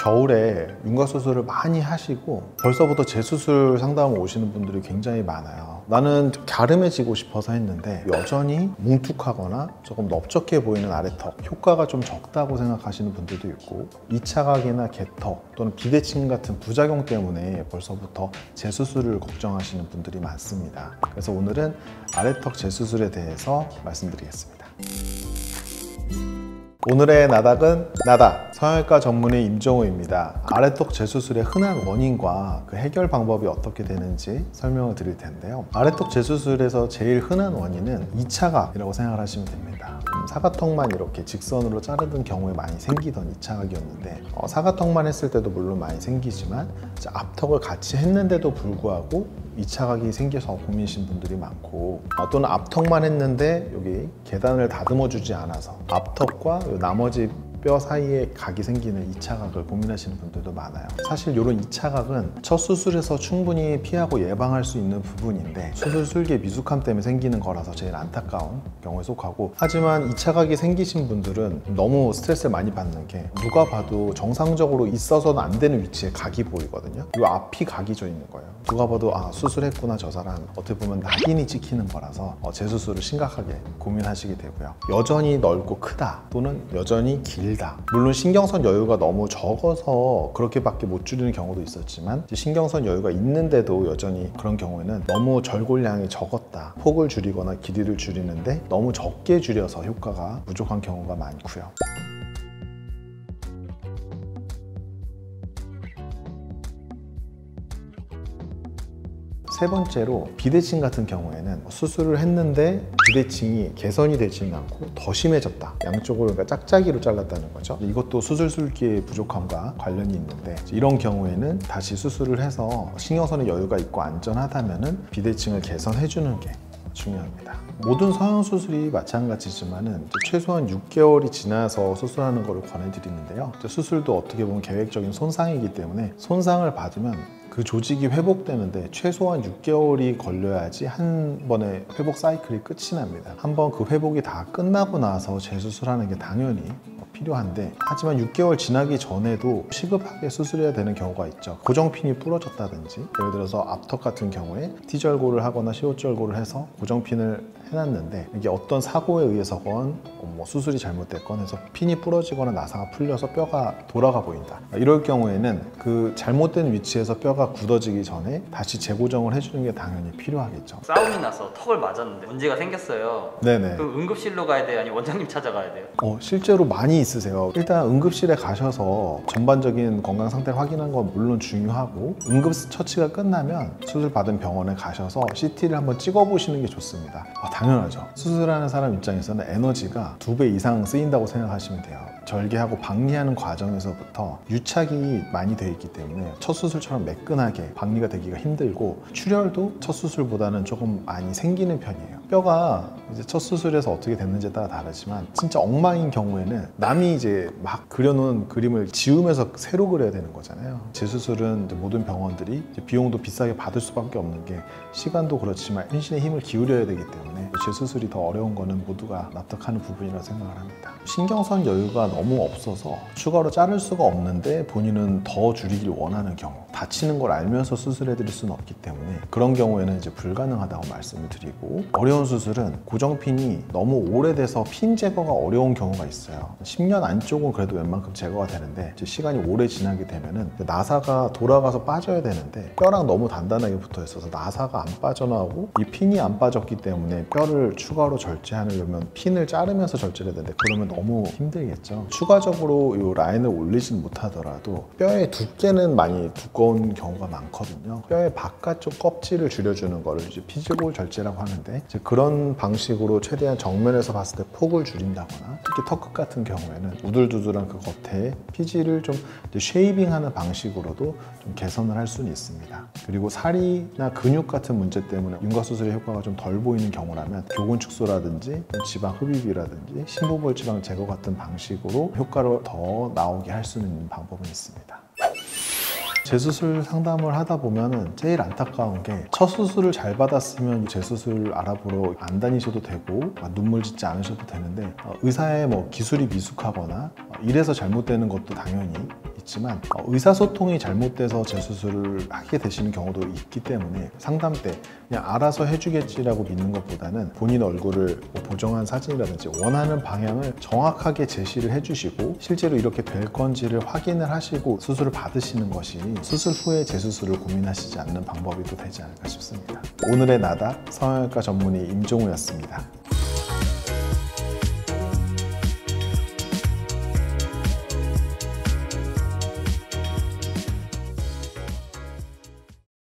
겨울에 윤곽수술을 많이 하시고 벌써부터 재수술 상담을 오시는 분들이 굉장히 많아요. 나는 갸름해지고 싶어서 했는데 여전히 뭉툭하거나 조금 넓적해 보이는 아래턱, 효과가 좀 적다고 생각하시는 분들도 있고 2차각이나 개턱 또는 비대칭 같은 부작용 때문에 벌써부터 재수술을 걱정하시는 분들이 많습니다. 그래서 오늘은 아래턱 재수술에 대해서 말씀드리겠습니다. 오늘의 나닥은 나닥 성형외과 전문의 임정호입니다. 아래턱 재수술의 흔한 원인과 그 해결 방법이 어떻게 되는지 설명을 드릴 텐데요. 아래턱 재수술에서 제일 흔한 원인은 2차각이라고 생각을 하시면 됩니다. 사각턱만 이렇게 직선으로 자르던 경우에 많이 생기던 2차각이었는데 사각턱만 했을 때도 물론 많이 생기지만 앞턱을 같이 했는데도 불구하고 2차각이 생겨서 고민이신 분들이 많고 또는 앞턱만 했는데 여기 계단을 다듬어 주지 않아서 앞턱과 나머지 뼈 사이에 각이 생기는 2차각을 고민하시는 분들도 많아요. 사실 이런 2차각은 첫 수술에서 충분히 피하고 예방할 수 있는 부분인데 수술 술기의 미숙함 때문에 생기는 거라서 제일 안타까운 경우에 속하고, 하지만 2차각이 생기신 분들은 너무 스트레스를 많이 받는 게 누가 봐도 정상적으로 있어서는 안 되는 위치에 각이 보이거든요. 이 앞이 각이 져 있는 거예요. 누가 봐도 아, 수술했구나 저 사람, 어떻게 보면 낙인이 찍히는 거라서 재수술을 심각하게 고민하시게 되고요. 여전히 넓고 크다 또는 여전히 길다, 물론 신경선 여유가 너무 적어서 그렇게밖에 못 줄이는 경우도 있었지만 신경선 여유가 있는데도 여전히 그런 경우에는 너무 절골량이 적었다, 폭을 줄이거나 길이를 줄이는데 너무 적게 줄여서 효과가 부족한 경우가 많고요. 세 번째로 비대칭 같은 경우에는 수술을 했는데 비대칭이 개선이 되지는 않고 더 심해졌다, 양쪽으로 그러니까 짝짝이로 잘랐다는 거죠. 이것도 수술 술기의 부족함과 관련이 있는데 이런 경우에는 다시 수술을 해서 신경선의 여유가 있고 안전하다면 비대칭을 개선해 주는 게 중요합니다. 모든 성형수술이 마찬가지지만은 최소한 6개월이 지나서 수술하는 것을 권해드리는데요. 수술도 어떻게 보면 계획적인 손상이기 때문에 손상을 받으면 그 조직이 회복되는데 최소한 6개월이 걸려야지 한 번의 회복 사이클이 끝이 납니다. 한번 그 회복이 다 끝나고 나서 재수술하는 게 당연히 필요한데, 하지만 6개월 지나기 전에도 시급하게 수술해야 되는 경우가 있죠. 고정핀이 부러졌다든지, 예를 들어서 앞턱 같은 경우에 T절골을 하거나 시옷절골을 해서 고정핀을 해놨는데 이게 어떤 사고에 의해서건 수술이 잘못됐건 해서 핀이 부러지거나 나사가 풀려서 뼈가 돌아가 보인다. 이럴 경우에는 그 잘못된 위치에서 뼈가 굳어지기 전에 다시 재고정을 해주는 게 당연히 필요하겠죠. 싸움이 나서 턱을 맞았는데 문제가 생겼어요. 네네. 그 응급실로 가야 돼요? 아니면 원장님 찾아가야 돼요? 실제로 많이 있으세요. 일단 응급실에 가셔서 전반적인 건강 상태를 확인하는 건 물론 중요하고, 응급 처치가 끝나면 수술 받은 병원에 가셔서 CT를 한번 찍어보시는 게 좋습니다. 당연하죠. 수술하는 사람 입장에서는 에너지가 2배 이상 쓰인다고 생각하시면 돼요. 절개하고 박리하는 과정에서부터 유착이 많이 되어 있기 때문에 첫 수술처럼 매끈하게 박리가 되기가 힘들고, 출혈도 첫 수술보다는 조금 많이 생기는 편이에요. 뼈가 이제 첫 수술에서 어떻게 됐는지에 따라 다르지만 진짜 엉망인 경우에는 남이 이제 막 그려놓은 그림을 지우면서 새로 그려야 되는 거잖아요. 재수술은 이제 모든 병원들이 이제 비용도 비싸게 받을 수밖에 없는 게 시간도 그렇지만 인신의 힘을 기울여야 되기 때문에 재수술이 더 어려운 거는 모두가 납득하는 부분이라고 생각을 합니다. 신경선 여유가 너무 없어서 추가로 자를 수가 없는데 본인은 더 줄이길 원하는 경우, 다치는 걸 알면서 수술해 드릴 수는 없기 때문에 그런 경우에는 이제 불가능하다고 말씀을 드리고, 어려운 수술은 고정핀이 너무 오래돼서 핀 제거가 어려운 경우가 있어요. 10년 안쪽은 그래도 웬만큼 제거가 되는데 이제 시간이 오래 지나게 되면은 나사가 돌아가서 빠져야 되는데 뼈랑 너무 단단하게 붙어 있어서 나사가 안 빠져나오고 이 핀이 안 빠졌기 때문에 뼈를 추가로 절제하려면 핀을 자르면서 절제를 해야 되는데 그러면 너무 힘들겠죠. 추가적으로 이 라인을 올리진 못하더라도 뼈의 두께는 많이 두꺼운 경우가 많거든요. 뼈의 바깥쪽 껍질을 줄여주는 거를 이제 피지골 절제라고 하는데, 이제 그런 방식으로 최대한 정면에서 봤을 때 폭을 줄인다거나, 특히 턱끝 같은 경우에는 우들두들한 그 겉에 피지를 좀 쉐이빙하는 방식으로도 좀 개선을 할 수는 있습니다. 그리고 살이나 근육 같은 문제 때문에 윤곽수술의 효과가 좀 덜 보이는 경우라면 교근 축소라든지 지방 흡입이라든지 심부볼 지방 제거 같은 방식으로 효과를 더 나오게 할 수 있는 방법은 있습니다. 재수술 상담을 하다 보면은 제일 안타까운 게 첫 수술을 잘 받았으면 재수술 알아보러 안 다니셔도 되고 눈물 짓지 않으셔도 되는데 의사의 기술이 미숙하거나 이래서 잘못되는 것도 당연히 있지만 의사소통이 잘못돼서 재수술을 하게 되시는 경우도 있기 때문에 상담 때 그냥 알아서 해주겠지라고 믿는 것보다는 본인 얼굴을 뭐 보정한 사진이라든지 원하는 방향을 정확하게 제시를 해주시고 실제로 이렇게 될 건지를 확인을 하시고 수술을 받으시는 것이 수술 후에 재수술을 고민하시지 않는 방법이 또 되지 않을까 싶습니다. 오늘의 나다 성형외과 전문의 임종우였습니다.